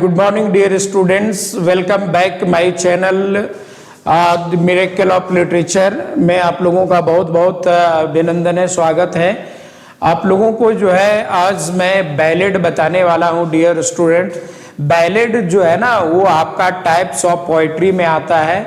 Good morning, dear students. Welcome back my channel, The Miracle of Literature. मैं आप लोगों का बहुत बहुत अभिनंदन है, स्वागत है। आप लोगों को जो है आज मैं बैलेड बताने वाला हूँ डियर स्टूडेंट। बैलेड जो है ना वो आपका टाइप्स ऑफ पोइट्री में आता है।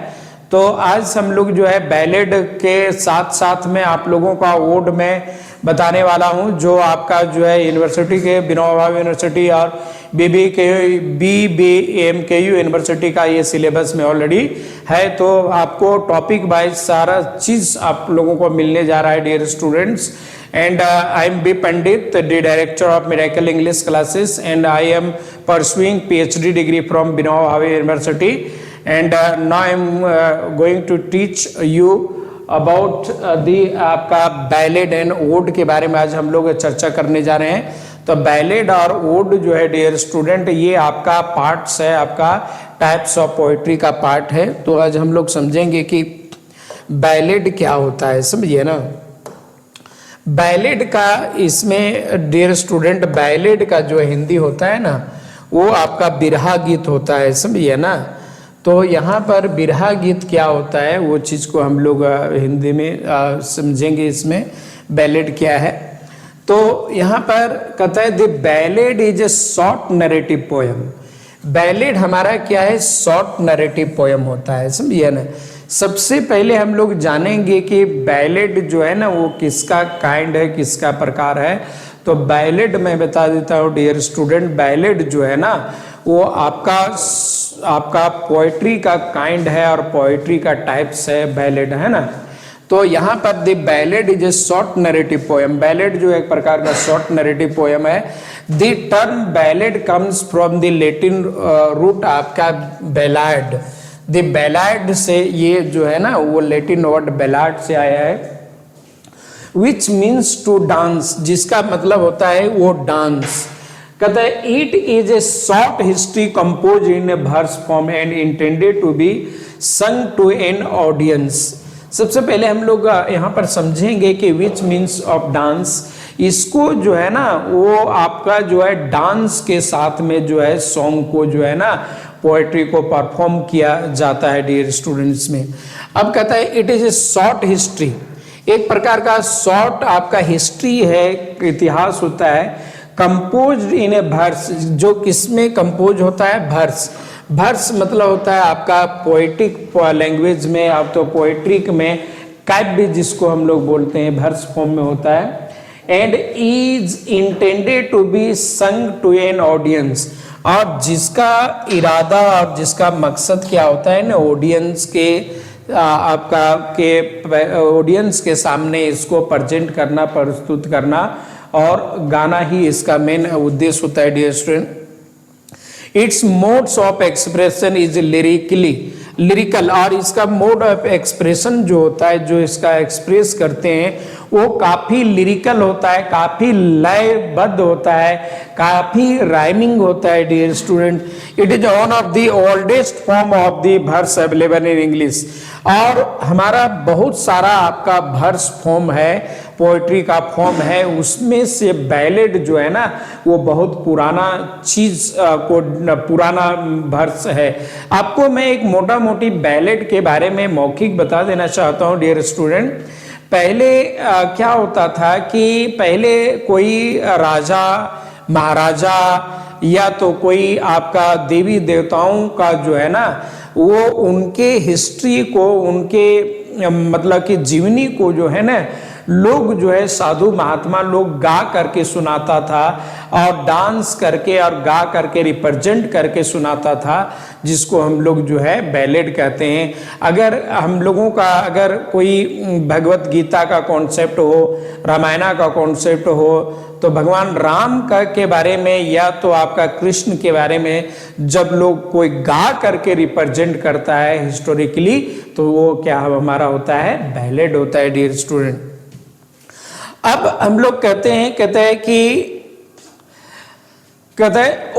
तो आज हम लोग जो है बैलेड के साथ साथ में आप लोगों का ओड में बताने वाला हूं, जो आपका जो है यूनिवर्सिटी के विनोबा भावे यूनिवर्सिटी और BBAMKU यूनिवर्सिटी का ये सिलेबस में ऑलरेडी है। तो आपको टॉपिक वाइज सारा चीज आप लोगों को मिलने जा रहा है dear students. And I am B. Pandit, the director of Miracle English classes, and I am pursuing PhD degree from Vinoba Bhave University. And now I am going to teach you about the आपका ballad and odd के बारे में आज हम लोग चर्चा करने जा रहे हैं। तो बैलेड और ओड जो है डियर स्टूडेंट ये आपका पार्ट्स है, आपका टाइप्स ऑफ पोइट्री का पार्ट है। तो आज हम लोग समझेंगे कि बैलेड क्या होता है, समझिए ना। बैलेड का इसमें डियर स्टूडेंट बैलेड का जो हिंदी होता है ना वो आपका बिरहा गीत होता है, समझिए ना। तो यहाँ पर बिरहा गीत क्या होता है वो चीज़ को हम लोग हिंदी में समझेंगे। इसमें बैलेड क्या है तो यहाँ पर कहता है the ballad is a short narrative poem. Ballad हमारा क्या है, शॉर्ट नरेटिव पोयम होता है, समझिए ना। सबसे पहले हम लोग जानेंगे कि बैलेड जो है ना वो किसका काइंड है, किसका प्रकार है। तो बैलेड मैं बता देता हूँ डियर स्टूडेंट, बैलेड जो है ना वो आपका पोएट्री का काइंड है और पोएट्री का टाइप्स है बैलेड, है ना। तो यहाँ पर the ballad is a short narrative poem. Ballad जो एक प्रकार का शॉर्ट नरेटिव पोयम है। The term ballad comes from the Latin root आपका बेलाड। द बेलाड से ये जो है ना वो लैटिन वर्ड बेलाड से आया है, विच मीन्स टू डांस, जिसका मतलब होता है वो डांस। कहता है it is a short history compose in a verse form and intended to be sung to an audience. सबसे पहले हम लोग यहाँ पर समझेंगे कि विच मीन्स ऑफ डांस। इसको जो है ना वो आपका जो है डांस के साथ में जो है सॉन्ग को जो है ना पोएट्री को परफॉर्म किया जाता है डियर स्टूडेंट्स में। अब कहता है it is a short history, एक प्रकार का शॉर्ट आपका हिस्ट्री है, इतिहास होता है। कंपोज इन ए वर्स, जो किसमें कंपोज होता है, वर्स। वर्स मतलब होता है आपका पोएटिक लैंग्वेज में, आप तो पोएट्रिक में काव्य जिसको हम लोग बोलते हैं वर्स फॉर्म में होता है। And is intended to be sung to an audience, और जिसका इरादा और जिसका मकसद क्या होता है ना ऑडियंस के आपका के ऑडियंस के सामने इसको प्रेजेंट करना, प्रस्तुत करना और गाना ही इसका मेन उद्देश्य होता है dear student. Its modes of expression is lyrical, और इसका मोड ऑफ एक्सप्रेशन जो होता है, जो इसका एक्सप्रेस करते हैं वो काफी लिरिकल होता है, काफी लयबद्ध होता है, काफी राइमिंग होता है dear student. It is one of the oldest form of the verse available in English, और हमारा बहुत सारा आपका वर्स फॉर्म है, पोएट्री का फॉर्म है, उसमें से बैलेड जो है ना वो बहुत पुराना चीज को पुराना वर्स है। आपको मैं एक मोटा मोटी बैलेड के बारे में मौखिक बता देना चाहता हूँ डियर स्टूडेंट। पहले क्या होता था कि पहले कोई राजा महाराजा या तो कोई आपका देवी देवताओं का जो है ना वो उनके हिस्ट्री को, उनके मतलब कि जीवनी को जो है ना लोग जो है साधु महात्मा लोग गा करके सुनाता था और डांस करके और गा करके रिप्रेजेंट करके सुनाता था, जिसको हम लोग जो है बैलेड कहते हैं। अगर हम लोगों का अगर कोई भगवत गीता का कॉन्सेप्ट हो, रामायण का कॉन्सेप्ट हो, तो भगवान राम का के बारे में या तो आपका कृष्ण के बारे में जब लोग कोई गा करके रिप्रेजेंट करता है हिस्टोरिकली, तो वो क्या हमारा होता है, बैलेड होता है डियर स्टूडेंट। अब हम लोग कहते हैं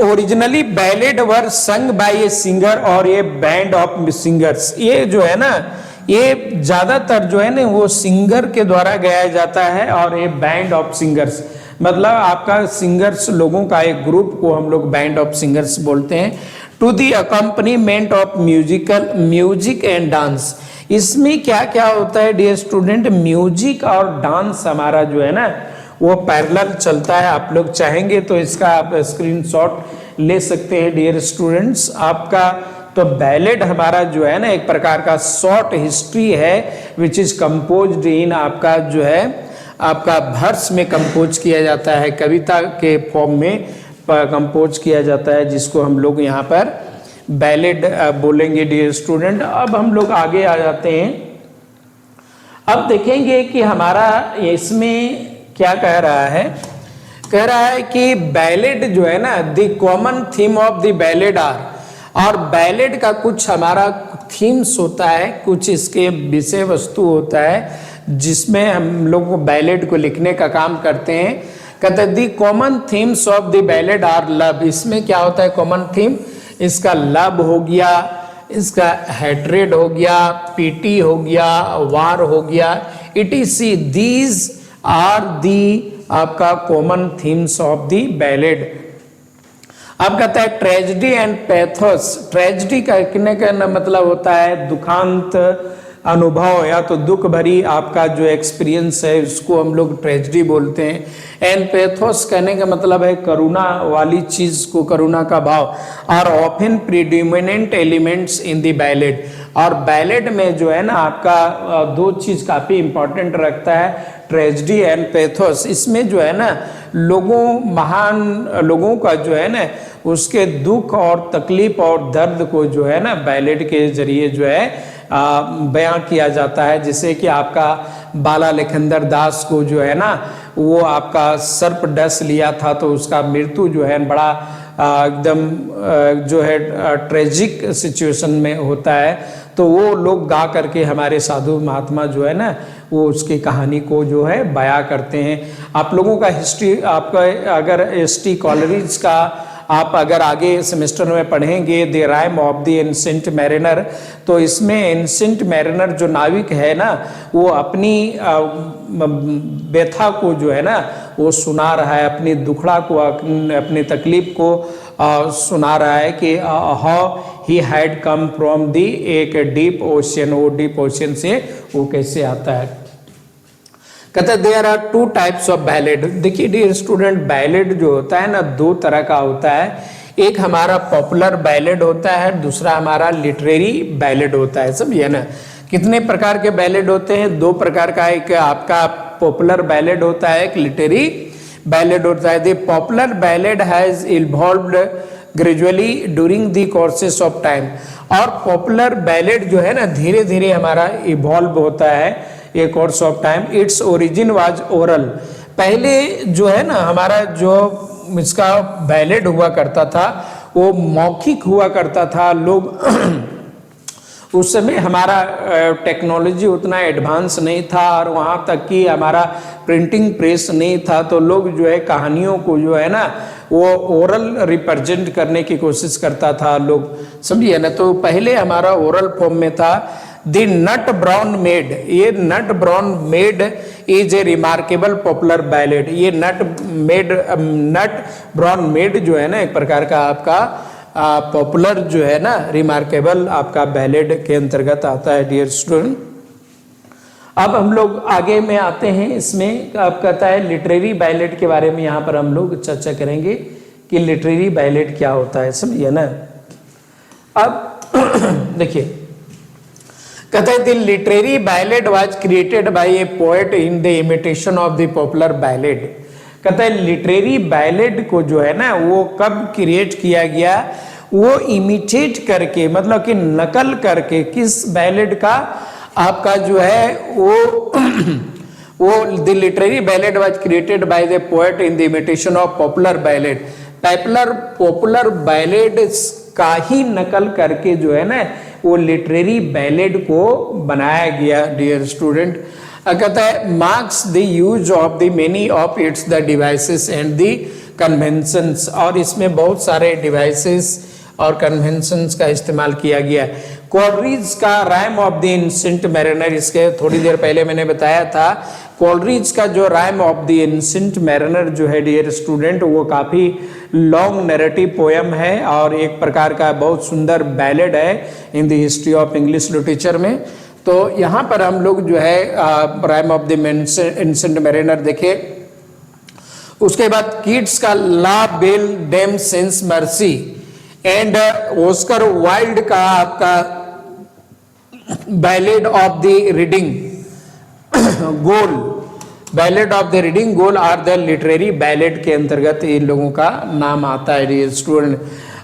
originally ballad were sung by a singer और ए बैंड ऑफ सिंगर्स। ये जो है ना ये ज्यादातर जो है ना वो सिंगर के द्वारा गाया जाता है और ए बैंड ऑफ सिंगर्स, मतलब आपका सिंगर्स लोगों का एक ग्रुप को हम लोग बैंड ऑफ सिंगर्स बोलते हैं। To the accompaniment of music and dance. इसमें क्या क्या होता है डियर स्टूडेंट, म्यूजिक और डांस हमारा जो है ना वो पैरेलल चलता है। आप लोग चाहेंगे तो इसका आप स्क्रीनशॉट ले सकते हैं डियर स्टूडेंट्स। आपका तो बैलेड हमारा जो है ना एक प्रकार का शॉर्ट हिस्ट्री है विच इज कंपोज्ड इन, आपका जो है आपका वर्स में कंपोज किया जाता है, कविता के फॉर्म में कंपोज किया जाता है, जिसको हम लोग यहाँ पर बैलेड बोलेंगे डियर स्टूडेंट। अब हम लोग आगे आ जाते हैं। अब देखेंगे कि हमारा इसमें क्या कह रहा है। कह रहा है कि बैलेड जो है ना the common theme of the ballad are, और बैलेड का कुछ हमारा थीम्स होता है, कुछ इसके विषय वस्तु होता है जिसमें हम लोग बैलेड को लिखने का काम करते हैं। कहते हैं the common themes of the ballad are love. इसमें क्या होता है कॉमन थीम, इसका लव हो गया, इसका हेट्रेड हो गया, पीटी हो गया, वार हो गया, इटीसी। दीज आर दी आपका common themes of the ballad. अब कहता है ट्रेजेडी एंड पैथोस। ट्रेजेडी कहने का मतलब होता है दुखांत अनुभव या तो दुख भरी आपका जो एक्सपीरियंस है उसको हम लोग ट्रेजेडी बोलते हैं। एंड पैथोस कहने का मतलब है करुणा वाली चीज को, करुणा का भाव। और often predominant elements in the ballad. और बैलेड में जो है ना आपका दो चीज काफी इंपॉर्टेंट रखता है, ट्रेजेडी एंड पैथोस। इसमें जो है ना महान लोगों का जो है ना उसके दुख और तकलीफ और दर्द को जो है ना बैलेड के जरिए जो है बयां किया जाता है। जैसे कि आपका बाला लखनदर दास को जो है ना वो आपका सर्प डस लिया था तो उसका मृत्यु जो है बड़ा एकदम जो है ट्रेजिक सिचुएशन में होता है, तो वो लोग गा करके हमारे साधु महात्मा जो है ना वो उसकी कहानी को जो है बयां करते हैं। आप लोगों का हिस्ट्री आपका अगर एसटी कॉलेज का आप अगर आगे सेमेस्टर में पढ़ेंगे the rhyme of the ancient mariner, तो इसमें एंसेंट मैरिनर जो नाविक है ना वो अपनी व्यथा को जो है ना वो सुना रहा है, अपनी दुखड़ा को, अपनी तकलीफ को सुना रहा है कि how he had come from the एक डीप ओशियन। वो डीप ओशियन से वो कैसे आता है। कहते हैं there are two types of ballad. देखिए डियर स्टूडेंट, बैलेड जो होता है ना दो तरह का होता है। एक हमारा पॉपुलर बैलेड होता है, दूसरा हमारा लिटरेरी बैलेड होता है। समझिए ना कितने प्रकार के बैलेड होते हैं, दो प्रकार का। एक आपका पॉपुलर बैलेड होता है, एक लिटरेरी बैलेड होता है। The popular ballad has evolved gradually during the courses of time. और पॉपुलर बैलेड जो है ना धीरे धीरे हमारा इवॉल्व होता है ये course of time. Its origin was oral. पहले जो है ना हमारा जो इसका बैलेड हुआ करता था वो मौखिक हुआ करता था। लोग उस समय हमारा टेक्नोलॉजी उतना एडवांस नहीं था और वहाँ तक कि हमारा प्रिंटिंग प्रेस नहीं था, तो लोग जो है कहानियों को जो है ना वो ओरल रिप्रेजेंट करने की कोशिश करता था लोग। समझिए ना, तो पहले हमारा ओरल फॉर्म में था। The nut brown maid. ये nut brown maid is a remarkable popular ballad. ये नट ब्राउन मेड जो है ना एक प्रकार का आपका पॉपुलर जो है ना रिमार्केबल आपका बैलेड के अंतर्गत आता है डियर स्टूडेंट। अब हम लोग आगे में आते हैं। इसमें आप कहता है लिटरेरी बैलेड के बारे में यहाँ पर हम लोग चर्चा करेंगे कि लिटरेरी बैलेड क्या होता है। समझिए ना। अब देखिए कहते हैं the literary ballad was created by A poet in the imitation of the popular ballad. कहता है लिटरेरी बैलेड को जो है ना वो कब क्रिएट किया गया, वो इमिटेट करके मतलब कि नकल करके। किस बैलेड का, आपका जो है वो the literary ballad was created by the poet in the imitation of popular ballad. Popular ballad का ही नकल करके जो है ना वो लिटरेरी बैलेड को बनाया गया डियर स्टूडेंट। कहता है marks the use of the many of its the devices and the conventions. और इसमें बहुत सारे डिवाइसेस और कन्वेंशंस का इस्तेमाल किया गया। कोलरिज का rhyme of the ancient mariner, इसके थोड़ी देर पहले मैंने बताया था, कोलरिज का जो rhyme of the ancient mariner जो है डियर स्टूडेंट, वो काफी लॉन्ग नैरेटिव पोयम है और एक प्रकार का बहुत सुंदर बैलेड है in the history of English literature में। तो यहाँ पर हम लोग जो है rime of the ancient mariner देखे। उसके बाद किड्स का la belle dame sans merci and Oscar Wilde का आपका ballad of the Reading gaol, ballad of the Reading gaol are the literary ballad के अंतर्गत इन लोगों का नाम आता है डियर स्टूडेंट।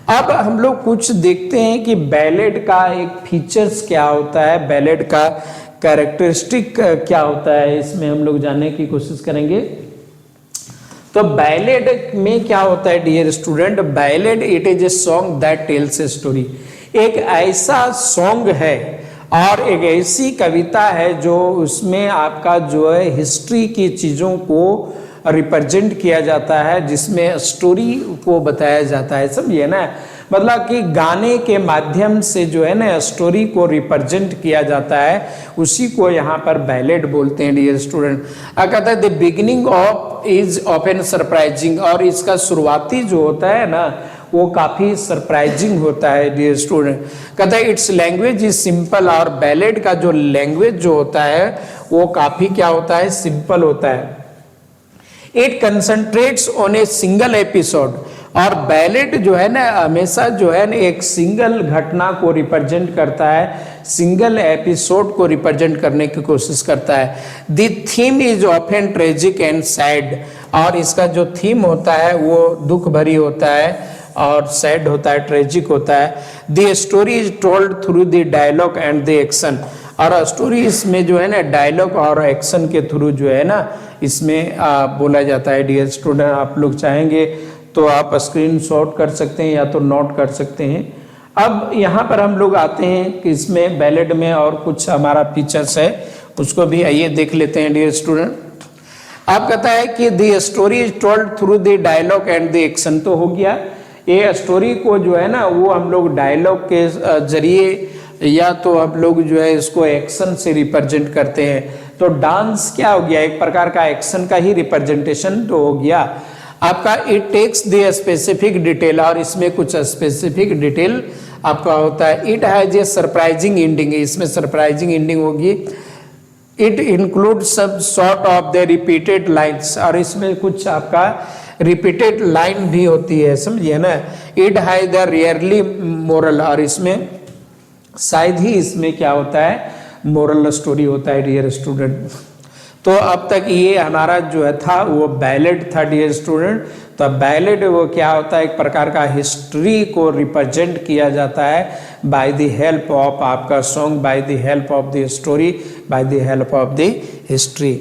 अब हम लोग कुछ देखते हैं कि बैलेड का एक फीचर्स क्या होता है, बैलेड का कैरेक्टरिस्टिक क्या होता है, इसमें हम लोग जानने की कोशिश करेंगे। तो बैलेड में क्या होता है dear student, ballad it is a song that tells a story, एक ऐसा सॉन्ग है और एक ऐसी कविता है जो उसमें आपका जो है हिस्ट्री की चीज़ों को रिप्रेजेंट किया जाता है, जिसमें स्टोरी को बताया जाता है, समझिए ना। मतलब कि गाने के माध्यम से जो है ना स्टोरी को रिप्रेजेंट किया जाता है, उसी को यहाँ पर बैलेड बोलते हैं डियर स्टूडेंट। कहता है the beginning of is often surprising, और इसका शुरुआती जो होता है ना वो काफ़ी सरप्राइजिंग होता है डियर स्टूडेंट। कहता है इट्स लैंग्वेज इज सिंपल, और बैलेड का जो लैंग्वेज जो होता है वो काफ़ी क्या होता है, सिंपल होता है। It concentrates on a single episode, और बैलेड जो है ना हमेशा जो है ना एक सिंगल घटना को रिप्रेजेंट करता है, सिंगल एपिसोड को रिप्रेजेंट करने की कोशिश करता है। The theme is often tragic and sad, और इसका जो थीम होता है वो दुख भरी होता है और सैड होता है, ट्रेजिक होता है। The story is told through the dialogue and the action, और स्टोरी इसमें जो है ना डायलॉग और एक्शन के थ्रू जो है ना इसमें बोला जाता है डियर स्टूडेंट। आप लोग चाहेंगे तो आप स्क्रीनशॉट कर सकते हैं या तो नोट कर सकते हैं। अब यहाँ पर हम लोग आते हैं कि इसमें बैलेड में और कुछ हमारा फीचर्स है, उसको भी आइए देख लेते हैं डियर स्टूडेंट। आप कहता है कि the story is told through the dialogue and the action, तो हो गया ये स्टोरी को जो है ना वो हम लोग डायलॉग के जरिए या तो हम लोग जो है इसको एक्शन से रिप्रेजेंट करते हैं। तो डांस क्या हो गया, एक प्रकार का एक्शन का ही रिप्रेजेंटेशन तो हो गया आपका। It takes the specific detail, और इसमें कुछ स्पेसिफिक डिटेल आपका होता है। It has a surprising ending, इसमें सरप्राइजिंग एंडिंग होगी। It include some sort of the repeated lines, और इसमें कुछ आपका रिपीटेड लाइन भी होती है, समझिए ना। It has the rarely moral, और इसमें शायद ही इसमें क्या होता है, मोरल स्टोरी होता है डियर स्टूडेंट। तो अब तक ये हमारा जो है था वो बैलेड था डियर स्टूडेंट। तो बैलेड वो क्या होता है, एक प्रकार का हिस्ट्री को रिप्रेजेंट किया जाता है बाय द हेल्प ऑफ आपका song, by the help of the story, by the help of the history.